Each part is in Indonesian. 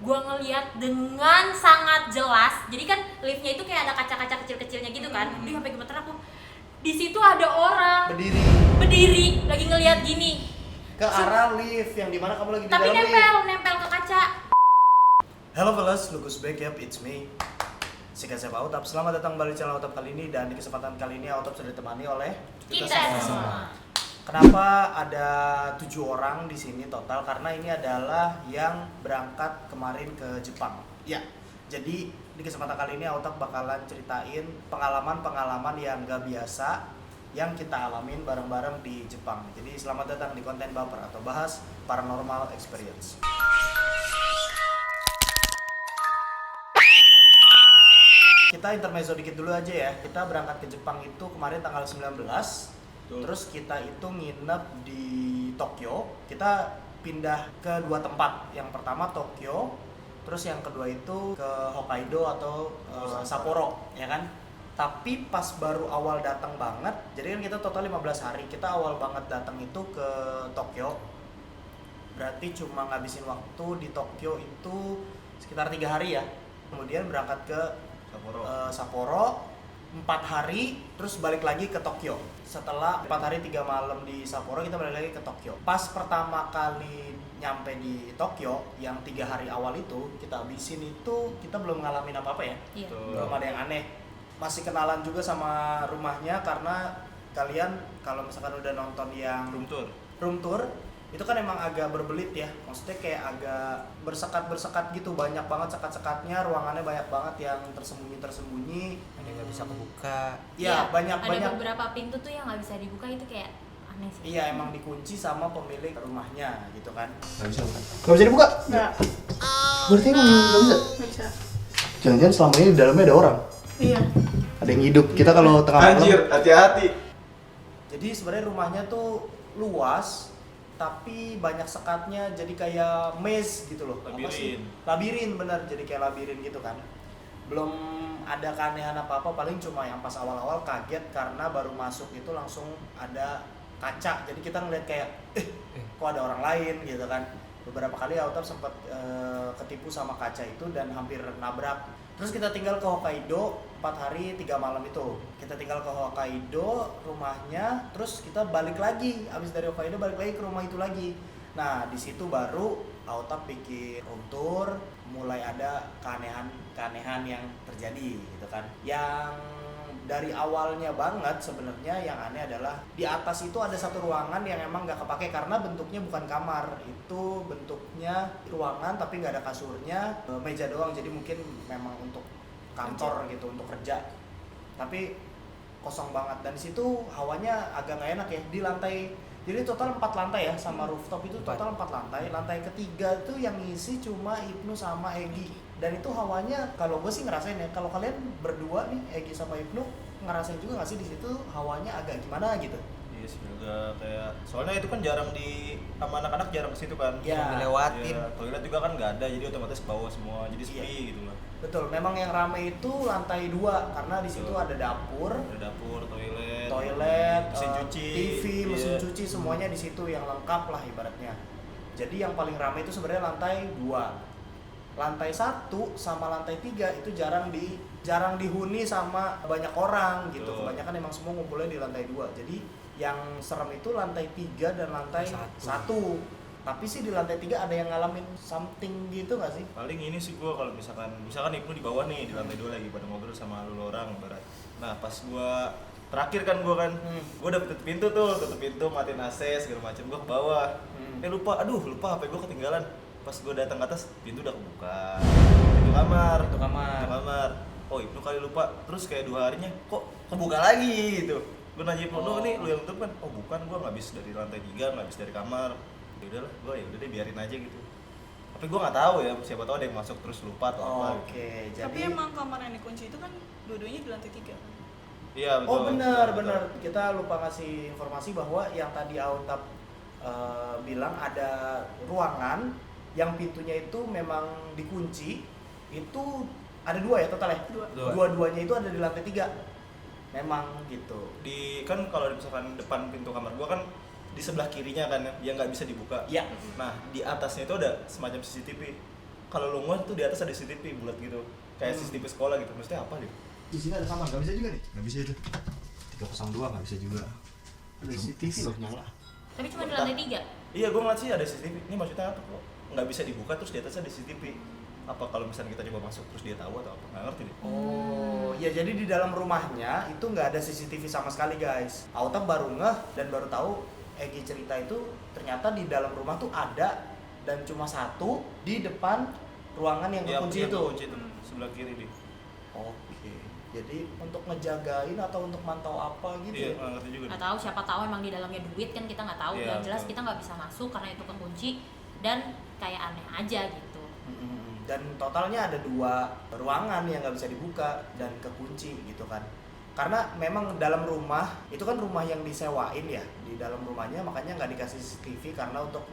Gua ngeliat dengan sangat jelas. Jadi kan liftnya itu kayak ada kaca-kaca kecil-kecilnya gitu kan. Dia sampai gemeter aku. Di situ ada orang berdiri lagi ngeliat gini ke arah lift yang dimana kamu lagi di tapi dalam lift. nempel ke kaca. Hello fellas, Lukas back, yep, it's me. Singkat saya Pak Utap, selamat datang kembali di channel Utap kali ini. Dan di kesempatan kali ini Utap sudah ditemani oleh Kita semua. Kenapa ada 7 orang di sini total? Karena ini adalah yang berangkat kemarin ke Jepang. Ya, jadi di kesempatan kali ini Utap bakalan ceritain pengalaman-pengalaman yang gak biasa yang kita alamin bareng-bareng di Jepang. Jadi selamat datang di konten baper atau bahas paranormal experience. Kita intermezzo dikit dulu aja ya. Kita berangkat ke Jepang itu kemarin tanggal 19. Terus kita itu nginep di Tokyo. Kita pindah ke 2 tempat. Yang pertama Tokyo, terus yang kedua itu ke Hokkaido atau Sapporo, ya kan? Tapi pas baru awal datang banget, jadi kan kita total 15 hari. Kita awal banget datang itu ke Tokyo. Berarti cuma ngabisin waktu di Tokyo itu sekitar 3 hari ya. Kemudian berangkat ke Sapporo 4 hari, terus balik lagi ke Tokyo. Setelah 4 hari 3 malam di Sapporo, kita balik lagi ke Tokyo. Pas pertama kali nyampe di Tokyo, yang 3 hari awal itu kita habisin itu, kita belum ngalamin apa-apa ya. Iya. Belum ada yang aneh. Masih kenalan juga sama rumahnya, karena kalian kalau misalkan udah nonton yang room tour itu kan emang agak berbelit ya, maksudnya kayak agak bersekat gitu, banyak banget sekat-sekatnya, ruangannya banyak banget yang tersembunyi, ada yang nggak bisa kebuka. Ya, banyak ada beberapa pintu tuh yang nggak bisa dibuka, itu kayak aneh sih. Iya, emang dikunci sama pemilik rumahnya gitu kan. Nggak bisa bukan? Gak bisa dibuka? Nggak. Berarti emang gak bisa? Nggak bisa. Jangan-jangan selama ini di dalamnya ada orang? Iya. Ada yang hidup, kita kalau tengah malam. Anjir, hati-hati. Jadi sebenarnya rumahnya tuh luas, tapi banyak sekatnya, jadi kayak maze gitu loh. Apa sih? Labirin, bener, jadi kayak labirin gitu kan. Belum ada keanehan apa-apa, paling cuma yang pas awal-awal kaget karena baru masuk itu langsung ada kaca. Jadi kita ngeliat kayak, kok ada orang lain gitu kan. Beberapa kali Autap sempat ketipu sama kaca itu dan hampir nabrak. Terus kita tinggal ke Hokkaido 4 hari 3 malam itu. Kita tinggal ke Hokkaido rumahnya, terus kita balik lagi. Abis dari Hokkaido balik lagi ke rumah itu lagi. Nah, di situ baru Autap bikin room tour, mulai ada keanehan yang terjadi gitu kan. Yang dari awalnya banget sebenarnya yang aneh adalah di atas itu ada satu ruangan yang emang nggak kepake karena bentuknya bukan kamar, itu bentuknya ruangan tapi nggak ada kasurnya, meja doang, jadi mungkin memang untuk kantor gitu, untuk kerja, tapi kosong banget. Dan di situ hawanya agak nggak enak ya, di lantai, jadi total 4 lantai ya, sama rooftop itu total 4 lantai. Lantai ketiga tuh yang ngisi cuma Ibnu sama Egi. Dan itu hawanya, kalau gue sih ngerasain ya, kalau kalian berdua nih, Egi sama Ibnu, ngerasain juga nggak sih di situ hawanya agak gimana gitu? Iya sih, agak kayak, soalnya itu kan jarang sama anak-anak jarang ke situ kan. Ya. Dilewatin. Ya, toilet juga kan nggak ada, jadi otomatis ke bawah semua, jadi sepi gitu loh. Betul, memang yang rame itu lantai 2 karena di situ ada dapur, Toilet, mesin cuci, TV, mesin iya. cuci, semuanya di situ yang lengkap lah ibaratnya. Jadi yang paling rame itu sebenarnya lantai 2. Lantai 1 sama lantai 3 itu jarang dihuni sama banyak orang gitu. Betul. Kebanyakan emang semua ngumpulnya di lantai 2. Jadi yang serem itu lantai 3 dan lantai 1. Tapi sih di lantai 3 ada yang ngalamin something gitu nggak sih? Paling ini sih gua kalau misalkan Ibnu di bawah nih, di lantai 2 lagi pada ngobrol sama lu orang barat. Nah, pas gua terakhir kan gua udah tutup pintu, matiin AC segala macam, gua ke bawah. Lupa HP gua ketinggalan. Pas gue datang ke atas, pintu udah kebuka. Pintu kamar. Oh, Ibnu kali lupa. Terus kayak 2 harinya kok kebuka lagi gitu. Gue nanya Ibnu, "Nih lu yang tutup kan?" "Oh, bukan, gue nggak habis dari lantai 3, nggak habis dari kamar." Ya udahlah, udah deh biarin aja gitu. Tapi gue nggak tahu ya, siapa tahu ada yang masuk terus lupa atau apa. Oke, jadi Tapi emang kamar yang dikunci itu kan dua-duanya di lantai 3 kan? Iya, betul. Oh benar. Betul. Kita lupa ngasih informasi bahwa yang tadi Autap bilang ada ruangan yang pintunya itu memang dikunci, itu ada 2 ya total ya? Dua-duanya itu ada di lantai 3. Memang gitu. Kan kalau misalkan depan pintu kamar gua kan di sebelah kirinya kan yang nggak bisa dibuka. Iya. Nah, di atasnya itu ada semacam CCTV. kalau lu nguas tuh di atas ada CCTV bulat gitu. Kayak CCTV sekolah gitu. Maksudnya apa nih? Di sini ada kamar, nggak bisa juga nih? Nggak bisa itu. 302 nggak bisa juga. Ada CCTV loh nyala. Tapi cuma di lantai 3. Iya, gue ngeliat sih ada CCTV. Ini maksudnya apa kok? Nggak bisa dibuka terus di atasnya ada CCTV. Apa kalau misalnya kita coba masuk terus dia tahu atau apa? Nggak ngerti deh. Oh, ya jadi di dalam rumahnya itu nggak ada CCTV sama sekali guys. Auta baru ngeh dan baru tahu Egi cerita itu ternyata di dalam rumah tuh ada dan cuma satu di depan ruangan yang kekunci itu. Kunci itu sebelah kiri deh. Oke. Jadi untuk ngejagain atau untuk mantau apa gitu? Iya, Ya? nggak ngerti juga. Nggak tahu, siapa tahu emang di dalamnya duit kan kita nggak tahu. Iya, Yang jelas betul. kita nggak bisa masuk karena itu kekunci dan kayak aneh aja gitu. Dan totalnya ada 2 ruangan yang nggak bisa dibuka dan kekunci gitu kan. Karena memang dalam rumah itu kan rumah yang disewain ya, di dalam rumahnya makanya nggak dikasih CCTV karena untuk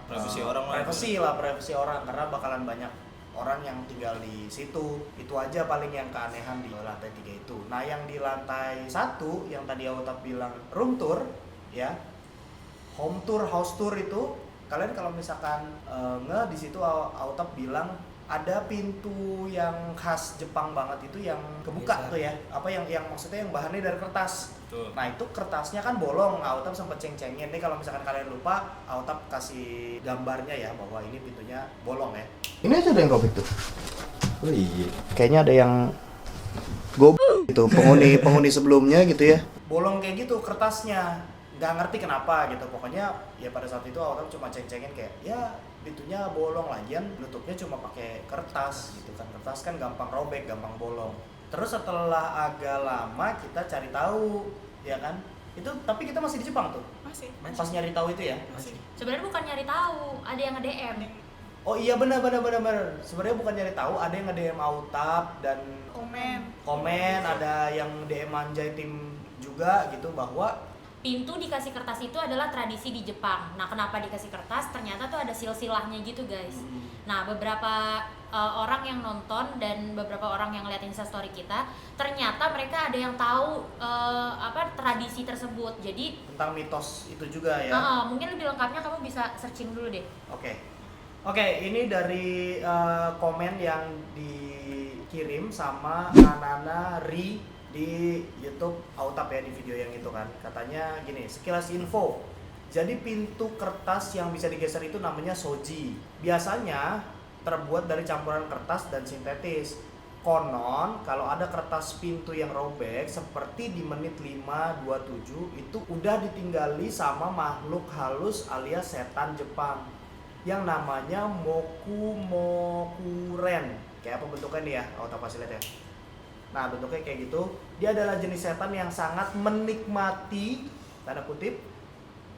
Privasi orang lah. privasi orang karena bakalan banyak orang yang tinggal di situ. Itu aja paling yang keanehan di lantai 3 itu. Nah yang di lantai 1 yang tadi Autap bilang room tour ya, home tour, house tour itu kalian kalau misalkan di situ Autap bilang ada pintu yang khas Jepang banget itu yang kebuka tuh ya, apa yang maksudnya yang bahannya dari kertas. Betul. Nah itu kertasnya kan bolong, Autap sempat ceng-cengin nih kalau misalkan kalian lupa, Autap kasih gambarnya ya bahwa ini pintunya bolong ya. Ini aja ada yang robek tuh. Oh iya. Kayaknya ada yang itu penghuni sebelumnya gitu ya. Bolong kayak gitu kertasnya, nggak ngerti kenapa gitu. Pokoknya ya pada saat itu Autap cuma ceng-cengin kayak ya pintunya bolong lagian nutupnya cuma pakai kertas gitu kan. Kertas kan gampang robek, gampang bolong. Terus setelah agak lama kita cari tahu ya kan. Itu tapi kita masih di Jepang tuh. Masih. Pas nyari tahu itu ya. Masih. Sebenarnya bukan nyari tahu, ada yang nge-DM. Oh iya benar. Sebenarnya bukan nyari tahu, ada yang nge-DM Autap dan komen, ada yang DM Anjay tim juga gitu bahwa Pintu dikasih kertas itu adalah tradisi di Jepang. Nah, kenapa dikasih kertas? Ternyata tuh ada silsilahnya gitu, guys. Nah, beberapa orang yang nonton dan beberapa orang yang ngeliat Instastory kita, ternyata mereka ada yang tahu tradisi tersebut. Jadi tentang mitos itu juga ya. mungkin lebih lengkapnya kamu bisa searching dulu deh. Oke, ini dari komen yang dikirim sama Nana Ri di YouTube Autap ya, di video yang itu kan. Katanya gini, sekilas info. Jadi pintu kertas yang bisa digeser itu namanya shoji. Biasanya terbuat dari campuran kertas dan sintetis. Konon kalau ada kertas pintu yang robek seperti di menit 5:27 itu udah ditinggali sama makhluk halus alias setan Jepang yang namanya Mokuren. Kayak apa bentuknya nih ya, Autap pasti lihat ya. Nah bentuknya kayak gitu. Dia adalah jenis setan yang sangat menikmati tanda kutip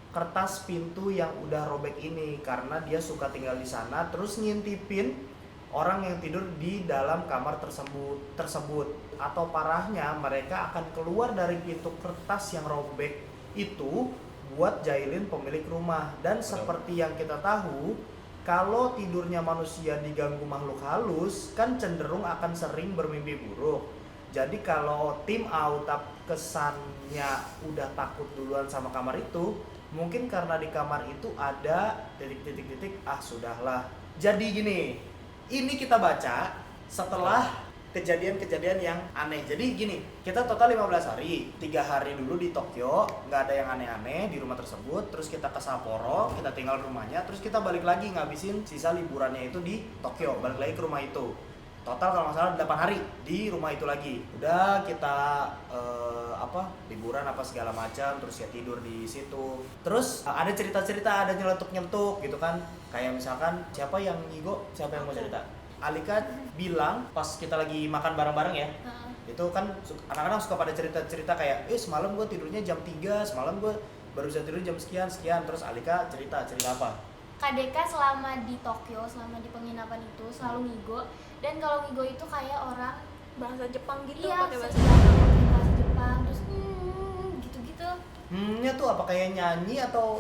kertas pintu yang udah robek ini karena dia suka tinggal di sana terus ngintipin orang yang tidur di dalam kamar tersebut. Atau parahnya mereka akan keluar dari pintu kertas yang robek itu buat jahilin pemilik rumah. Dan seperti yang kita tahu, kalau tidurnya manusia diganggu makhluk halus kan cenderung akan sering bermimpi buruk. Jadi kalau tim Autap kesannya udah takut duluan sama kamar itu, mungkin karena di kamar itu ada titik-titik sudahlah. Jadi gini, ini kita baca setelah kejadian-kejadian yang aneh. Jadi gini, kita total 15 hari, 3 hari dulu di Tokyo, nggak ada yang aneh-aneh di rumah tersebut. Terus kita ke Sapporo, kita tinggal rumahnya, terus kita balik lagi ngabisin sisa liburannya itu di Tokyo, balik lagi ke rumah itu. Total kalau nggak salah 8 hari di rumah itu lagi. Udah kita liburan apa segala macam, terus ya tidur di situ. Terus ada cerita-cerita, ada nyelentuk-nyentuk gitu kan. Kayak misalkan siapa yang ngigo, siapa yang mau cerita? Alika bilang pas kita lagi makan bareng-bareng ya. Itu kan anak-anak suka pada cerita-cerita kayak, semalam gue tidurnya jam 3, semalam gue baru bisa tidur jam sekian. Terus Alika cerita apa? Kak Deka selama di Tokyo, selama di penginapan itu selalu ngigo. Dan kalau ngigo itu kayak orang Bahasa Jepang gitu, iya, pakai bahasa pakai bahasa Jepang, terus gitu-gitu. Nya tuh apa kayak nyanyi atau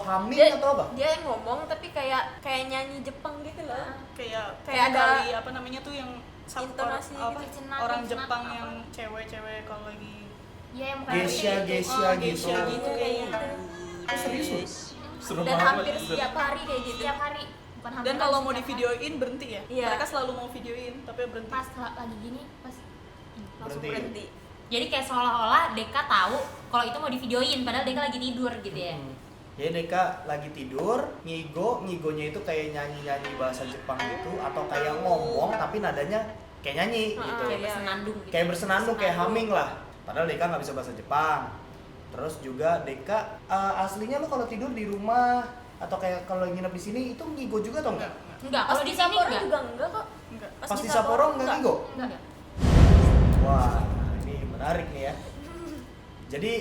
humming Dia- atau apa? Dia yang ngomong tapi kayak nyanyi Jepang gitu loh. Kayak Kayak ada ada apa namanya tuh yang intonasi apa, gitu, orang cenat, Jepang apa. yang cewek-cewek kalau lagi Iya yang Geisha geisha gitu. gitu kayak gitu. Serius lu? Serem Dan banget, hampir serem. setiap hari kayak gitu. Setiap hari. bukan hamil Dan kalau lagi mau sih, di videoin berhenti ya? Iya. Mereka selalu mau videoin tapi berhenti. pas lagi gini pas Langsung Berhenti. berhenti. Jadi kayak seolah-olah Deka tahu kalau itu mau divideoin padahal Deka lagi tidur gitu ya. Jadi Deka lagi tidur, ngigonya itu kayak nyanyi-nyanyi bahasa Jepang gitu, atau kayak ngomong tapi nadanya kayak nyanyi gitu. Kayak Iya. bersenandung gitu. Kayak bersenandung, kayak humming lah. Padahal Deka nggak bisa bahasa Jepang. Terus juga Deka aslinya lo kalau tidur di rumah atau kayak kalau nginep di sini itu ngigo juga atau enggak? Enggak, Pas kalau di di sini Sapporo enggak. juga enggak kok. Enggak. Pas di Sapporo enggak ngigo? Enggak. Wah, ini menarik nih ya. Jadi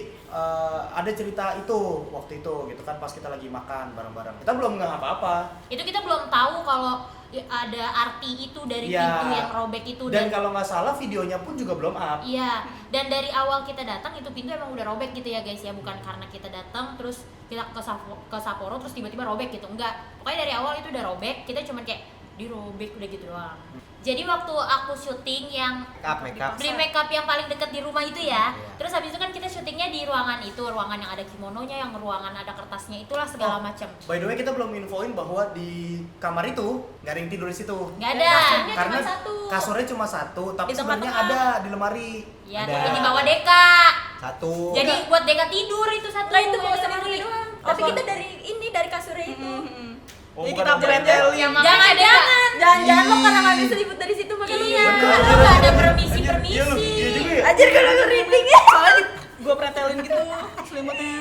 ada cerita itu waktu itu gitu kan pas kita lagi makan bareng-bareng. Kita belum nggak apa-apa. Itu kita belum tahu kalau ada arti itu dari Iya. pintu yang robek itu Dan kalau nggak salah videonya pun juga belum up. iya, dan dari awal kita datang itu pintu emang udah robek gitu ya guys ya, bukan karena kita datang terus kita ke Sapporo terus tiba-tiba robek gitu, enggak. Pokoknya dari awal itu udah robek, kita cuman kayak dirobek udah gitu doang. Jadi waktu aku syuting yang beli makeup yang paling dekat di rumah itu ya, terus habis itu kan kita syutingnya di ruangan itu, ruangan yang ada kimononya, yang ruangan ada kertasnya itulah segala macam. By the way kita belum infoin bahwa di kamar itu nggak ada yang tidur di situ. Nggak ada. Kasurnya Karena cuma satu. kasurnya cuma satu, tapi Di tempat sebenarnya tengah. ada di lemari. Ya, Ada. tapi di bawah Deka. Satu. Jadi buat Deka tidur itu satu. Lah itu yang bawa di sendiri lemari. doang. Tapi Apa? kita dari kasurnya itu. Oh, Jadi bukan kita ada pretelin. Ya, makanya Jangan-jangan, jangan lo karena ngambil selimut dari situ makanya Iya, lo Bener. lu nggak ada Iya lu, permisi-permisi. iya juga ya. Anjir kalau lo reading ya. Soalnya gue pretelin gitu selimutnya.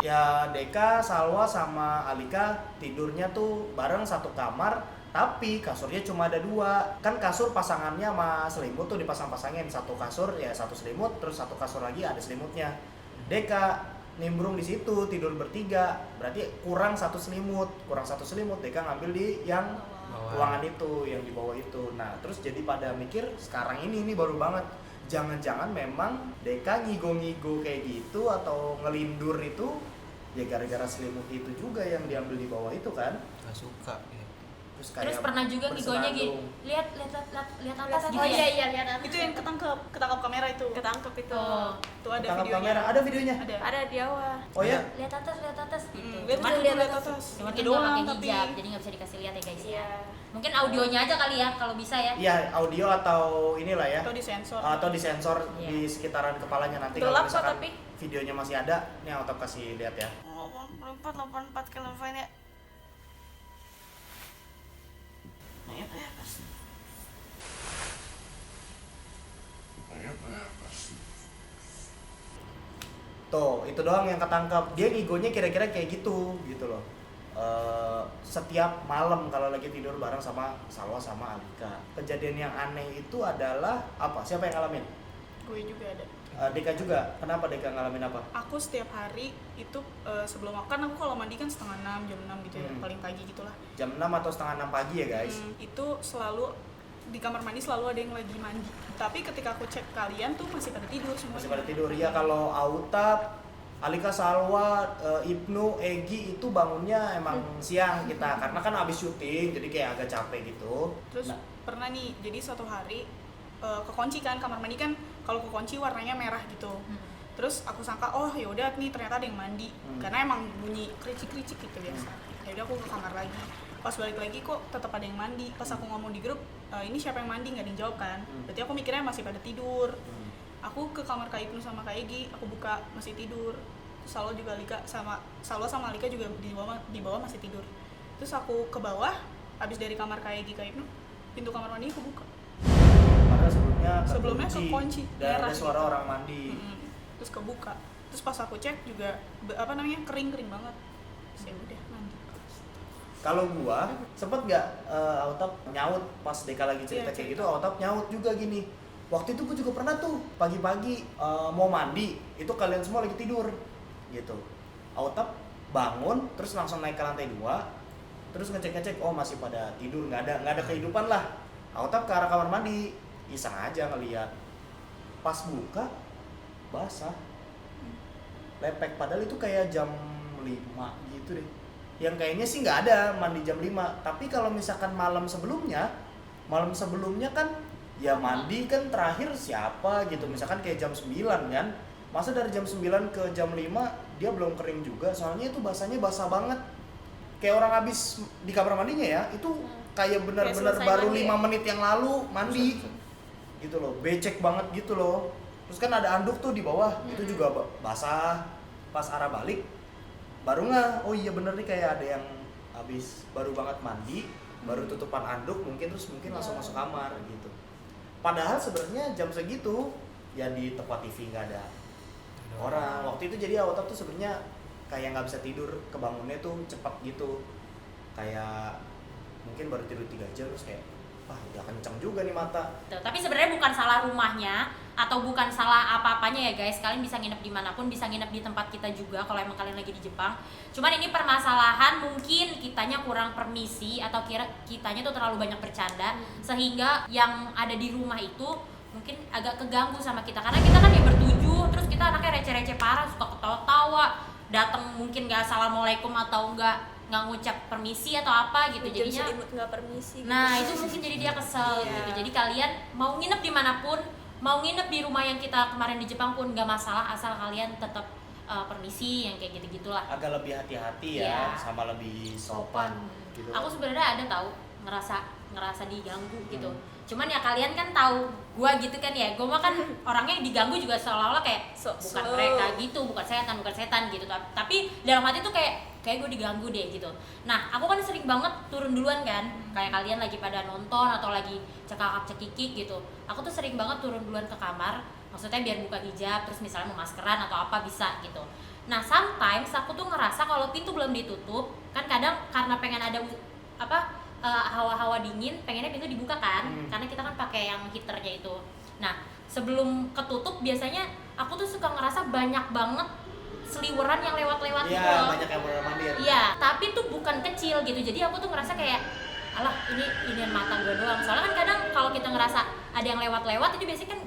Ya Deka, Salwa sama Alika tidurnya tuh bareng satu kamar, tapi kasurnya cuma ada dua. Kan kasur pasangannya sama selimut tuh dipasang-pasangin, satu kasur ya satu selimut, terus satu kasur lagi ada selimutnya. Deka nimbrung di situ tidur bertiga, berarti kurang satu selimut. Deka ngambil di yang ruangan itu, yang di bawah itu. Nah terus jadi pada mikir sekarang ini baru banget, jangan-jangan memang Deka ngigo-ngigo kayak gitu atau ngelindur itu ya gara-gara selimut itu juga yang diambil di bawah itu kan. Gak suka ya. Terus pernah juga ngigonya gitu. Lihat atas gitu oh ya. iya lihat Itu yang ketangkep kamera itu. Ketangkep itu. Oh. Itu ada Tangkap videonya. kamera, ada videonya. Ada. Ada di awal. Oh ya? Lihat atas gitu. Lihat Cuman tuh, lihat atas. Cuman Itu kita nggak doang pakai tapi. hijab, jadi nggak bisa dikasih lihat ya guys ya. Iya. Mungkin audionya aja kali ya kalau bisa ya. Iya, audio atau inilah ya. Atau disensor. Atau disensor Iya. di sekitaran kepalanya nanti Gelap kalau kok misalkan tapi. videonya masih ada, nih Otop kasih lihat ya. 84 Kelvin ya. Tuh, itu doang yang ketangkap. Dia ngigonya kira-kira kayak gitu loh. Setiap malam kalau lagi tidur bareng sama Salwa sama Alika. Kejadian yang aneh itu adalah apa? Siapa yang ngalamin? Gue juga ada. Deka juga. Kenapa Deka ngalamin apa? Aku setiap hari itu sebelum makan aku kalau mandi kan setengah 6, jam 6 gitu ya, paling pagi gitulah. Jam 6 atau setengah 6 pagi ya guys. Itu selalu di kamar mandi selalu ada yang lagi mandi. Tapi ketika aku cek kalian tuh masih pada tidur semua. Masih pada tidur. Ya kalau Autap, Alika, Salwa, Ibnu, Egi itu bangunnya emang siang kita karena kan abis syuting jadi kayak agak capek gitu. Terus Nah, pernah nih, jadi suatu hari kekunci kan kamar mandi kan, kalau kekunci warnanya merah gitu. Terus aku sangka oh yaudah nih ternyata ada yang mandi karena emang bunyi kericik-kericik gitu biasa. Yaudah aku ke kamar lagi. Pas balik lagi kok tetap ada yang mandi. Pas aku ngomong di grup ini siapa yang mandi, nggak ada yang jawab kan. Berarti aku mikirnya masih pada tidur. Aku ke kamar Kak Ibnu sama Kak Egi, aku buka masih tidur. Terus Salwa juga Salwa sama Alika juga di bawah masih tidur. Terus aku ke bawah, habis dari kamar Kak Egi, Kak Ibnu, pintu kamar mandi aku buka. padahal sebelumnya kekunci, dan ada merah suara gitu. orang mandi. Terus kebuka. Terus pas aku cek juga kering banget. Terus ya udah mandi. Kalau gua sempet nggak Autap nyaut pas Deka lagi cerita Iya, kayak cerita. gitu, Autap nyaut juga gini. Waktu itu gua juga pernah tuh pagi-pagi mau mandi, itu kalian semua lagi tidur gitu. Autap bangun terus langsung naik ke lantai 2, terus ngecek oh masih pada tidur, nggak ada kehidupan lah. Autap ke arah kamar mandi, iseng aja ngeliat. Pas buka basah, lepek, padahal itu kayak jam 5 gitu deh. Yang kayaknya sih nggak ada mandi jam 5, tapi kalau misalkan malam sebelumnya kan ya mandi kan terakhir siapa gitu, misalkan kayak jam 9 kan, masa dari jam 9 ke jam 5 dia belum kering juga, soalnya itu basahnya basah banget. kayak orang habis di kamar mandinya ya, itu kayak benar-benar selesai baru mandi 5 menit yang lalu mandi. Gitu loh, becek banget gitu loh. Terus kan ada anduk tuh di bawah, itu juga basah. Pas arah balik baru oh iya bener nih kayak ada yang habis baru banget mandi, baru tutupan anduk mungkin langsung masuk kamar gitu. Padahal sebenarnya jam segitu ya di tempat TV nggak ada orang. Waktu itu jadi Awatap tuh sebenarnya kayak nggak bisa tidur, kebangunnya tuh cepat gitu. Kayak mungkin baru tidur 3 jam terus kayak wah udah kenceng juga nih mata. Tapi sebenarnya bukan salah rumahnya atau bukan salah apa-apanya ya guys. Kalian bisa nginep dimanapun, bisa nginep di tempat kita juga kalau emang kalian lagi di Jepang. Cuman ini permasalahan mungkin kitanya kurang permisi atau kitanya tuh terlalu banyak bercanda sehingga yang ada di rumah itu mungkin agak keganggu sama kita karena kita kan ya bertujuh, terus kita anaknya receh-receh parah, suka ketawa-tawa, datang mungkin nggak assalamualaikum atau nggak ngucap permisi atau apa gitu. Jadinya Jadinya selimut nggak permisi gitu. nah itu mungkin jadi dia kesel Iya. gitu. Jadi kalian mau nginep dimanapun, mau nginep di rumah yang kita kemarin di Jepang pun nggak masalah asal kalian tetap permisi yang kayak gitu-gitulah. Agak lebih hati-hati Iya. ya, sama lebih sopan gitu. Aku sebenarnya ada tahu ngerasa diganggu gitu. Cuman ya kalian kan tahu gua gitu kan ya. Gua mah kan orangnya yang diganggu juga seolah-olah kayak bukan mereka gitu, bukan setan gitu. Tapi dalam hati tuh kayak gue diganggu deh gitu. Nah, aku kan sering banget turun duluan kan. Kayak kalian lagi pada nonton atau lagi cekikik gitu. Aku tuh sering banget turun duluan ke kamar. Maksudnya biar buka hijab, terus misalnya mau maskeran atau apa bisa gitu. Nah, sometimes aku tuh ngerasa kalau pintu belum ditutup, kan kadang karena pengen ada hawa-hawa dingin, pengennya pintu dibuka kan, karena kita kan pakai yang heaternya itu. Nah, sebelum ketutup biasanya aku tuh suka ngerasa banyak banget seliweran yang lewat-lewat gitu Iya, loh. banyak yang mondar-mandir. Iya, tapi tuh bukan kecil gitu. Jadi aku tuh ngerasa kayak alah ini mata gue doang. Soalnya kan kadang kalau kita ngerasa ada yang lewat-lewat itu biasanya kan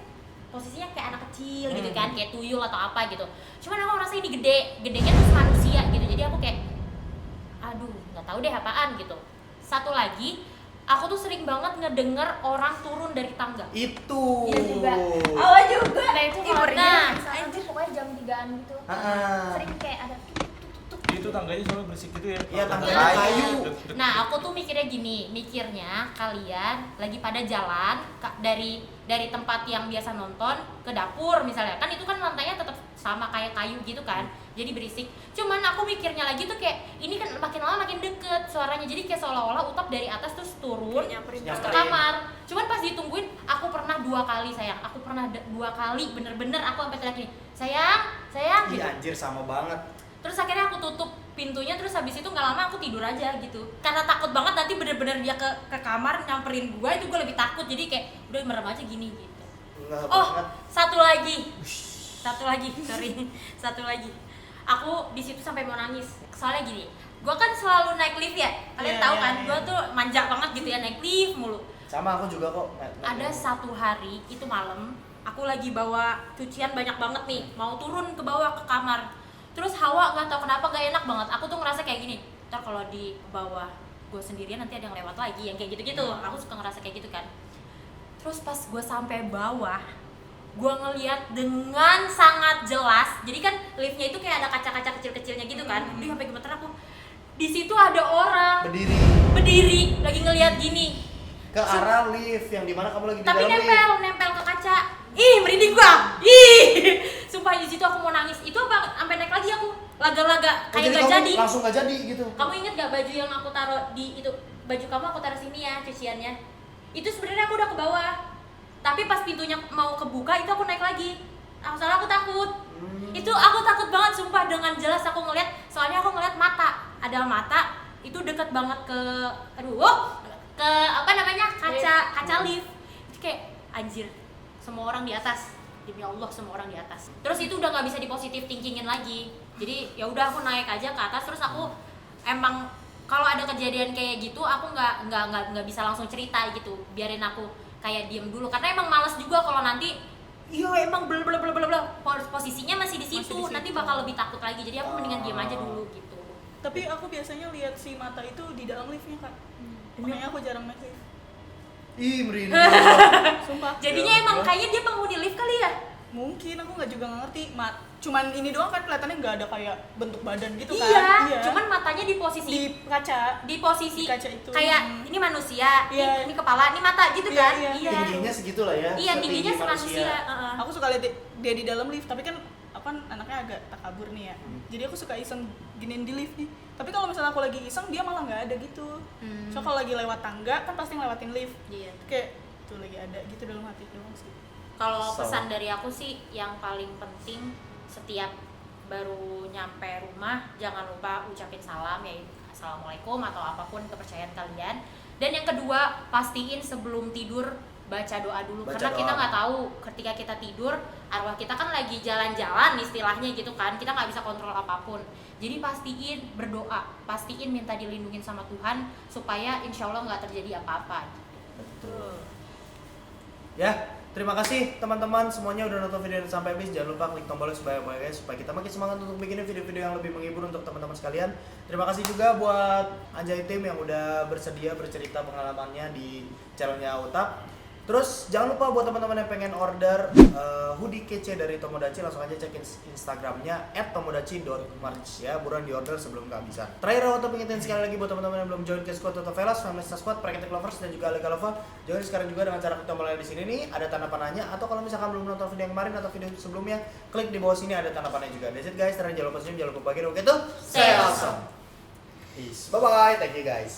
posisinya kayak anak kecil gitu kan, kayak tuyul atau apa gitu. Cuman aku ngerasa ini gedenya tuh manusia gitu. Jadi aku kayak aduh, nggak tahu deh apaan gitu. Satu lagi, aku tuh sering banget ngedenger orang turun dari tangga. Itu. Iya juga. Awal juga. Nah itu Ih, kalau merinding. misalkan tuh pokoknya jam 3-an gitu. Sering kayak ada tuk. Itu tangganya soalnya berisik gitu ya. Iya, Kalau tangganya kayu. kayu. Nah, aku tuh mikirnya gini, kalian lagi pada jalan dari tempat yang biasa nonton ke dapur misalnya. Kan itu kan lantainya tetap sama kayak kayu gitu kan. Jadi berisik. Cuman aku mikirnya lagi tuh kayak ini kan makin lama makin deket suaranya. Jadi kayak seolah-olah Utap dari atas terus turun Nyamperin terus ke kamar. Cuman pas ditungguin, aku pernah 2 kali sayang. Aku pernah 2 kali bener-bener aku sampai teriak gini, sayang gitu. Iya anjir sama banget. Terus akhirnya aku tutup pintunya, terus habis itu nggak lama aku tidur aja gitu karena takut banget nanti bener-bener dia ke kamar nyamperin gua. Itu gua lebih takut, jadi kayak udah merem aja gini gitu. Enggak Oh, banget. satu lagi, sorry, satu lagi. Aku di situ sampai mau nangis. Soalnya gini, gua kan selalu naik lift ya. Kalian tahu kan, gua tuh manja banget gitu ya, naik lift mulu. Sama aku juga kok. Ada satu hari itu malam, aku lagi bawa cucian banyak banget nih, mau turun ke bawah ke kamar. Terus hawa nggak tahu kenapa gak enak banget. Aku tuh ngerasa kayak gini, ntar kalau di bawah gue sendirian nanti ada yang lewat lagi, yang kayak gitu-gitu. Aku suka ngerasa kayak gitu kan. Terus pas gue sampai bawah, gue ngeliat dengan sangat jelas. Jadi kan liftnya itu kayak ada kaca-kaca kecil-kecilnya gitu kan. Dia sampai gemeter aku. Di situ ada orang berdiri lagi ngeliat gini ke arah lift yang dimana kamu lagi di tapi dalam lift. nempel ke kaca. Ih, merinding gua. Ih, sumpah di situ aku mau nangis. Itu apa sampai naik lagi aku laga-laga kayak jadi gak kamu jadi. langsung gak jadi gitu. Kamu inget gak baju yang aku taruh di itu? Baju kamu aku taruh sini ya cuciannya. Itu sebenarnya aku udah ke bawah. Tapi pas pintunya mau kebuka itu aku naik lagi. Soalnya aku takut. Itu aku takut banget sumpah, dengan jelas aku ngeliat. Soalnya aku ngeliat mata. Ada mata itu deket banget ke ke apa namanya? kaca lift. Itu kayak anjir. Semua orang di atas, demi Allah semua orang di atas. Terus itu udah nggak bisa di positive thinkingin lagi. Jadi ya udah aku naik aja ke atas. Terus aku emang kalau ada kejadian kayak gitu aku nggak bisa langsung cerita gitu. Biarin aku kayak diem dulu karena emang malas juga kalau nanti iya emang posisinya masih di situ. Nanti bakal lebih takut lagi. Jadi aku mendingan diem aja dulu gitu. Tapi aku biasanya lihat si mata itu di dalam liftnya kak. Makanya aku jarang naik lift. Ih, merinding. Sumpah. Jadinya emang kayaknya dia penghuni lift kali ya. Mungkin aku nggak juga nggak ngerti. Cuman ini doang kan kelihatannya nggak ada kayak bentuk badan gitu kan. Iya, cuman matanya di posisi di kaca. di posisi Di kaca itu. kayak ini manusia, Iya. ini kepala, ini mata gitu Iya, kan? iya. Tingginya segitu lah ya. Iya, setinggi tingginya semanusia. Aku suka lihat dia di dalam lift, tapi kan aku kan anaknya agak takabur nih ya. Jadi aku suka iseng giniin di lift nih. Tapi kalau misalnya aku lagi iseng, dia malah nggak ada gitu. So kalau lagi lewat tangga kan pasti ngelewatin lift. Iya. Kayak tuh lagi ada gitu dalam hati doang sih. Kalau So. pesan dari aku sih yang paling penting setiap baru nyampe rumah jangan lupa ucapin salam, yaitu assalamualaikum atau apapun kepercayaan kalian. Dan yang kedua, pastiin sebelum tidur baca doa dulu, Baca karena kita doa. nggak tahu ketika kita tidur arwah kita kan lagi jalan-jalan istilahnya gitu kan, kita nggak bisa kontrol apapun. Jadi pastiin berdoa, pastiin minta dilindungin sama Tuhan supaya insya Allah nggak terjadi apa-apa. Ya, terima kasih teman-teman semuanya udah nonton video ini sampai habis. Jangan lupa klik tombol sebanyak-banyaknya supaya kita makin semangat untuk bikin video-video yang lebih menghibur untuk teman-teman sekalian. Terima kasih juga buat Anjay Tim yang udah bersedia bercerita pengalamannya di channelnya Utap. Terus jangan lupa buat teman-teman yang pengen order hoodie kece dari Tomodachi, langsung aja cek Instagramnya @tomodachi.merch ya, buruan di order sebelum kehabisan. Terakhir aku pengingetin sekali lagi buat teman-teman yang belum join ke squad Toto Velas, Family Squad, Praketek Lovers dan juga Lega Lova, join sekarang juga dengan cara klik tombol yang di sini nih, ada tanda panahnya, atau kalau misalkan belum nonton video yang kemarin atau video sebelumnya, klik di bawah sini ada tanda panahnya juga. That's it guys, terakhir jangan lupa senyum, jangan lupa bahagia, oke tuh? Stay awesome. Peace. Bye bye, thank you guys.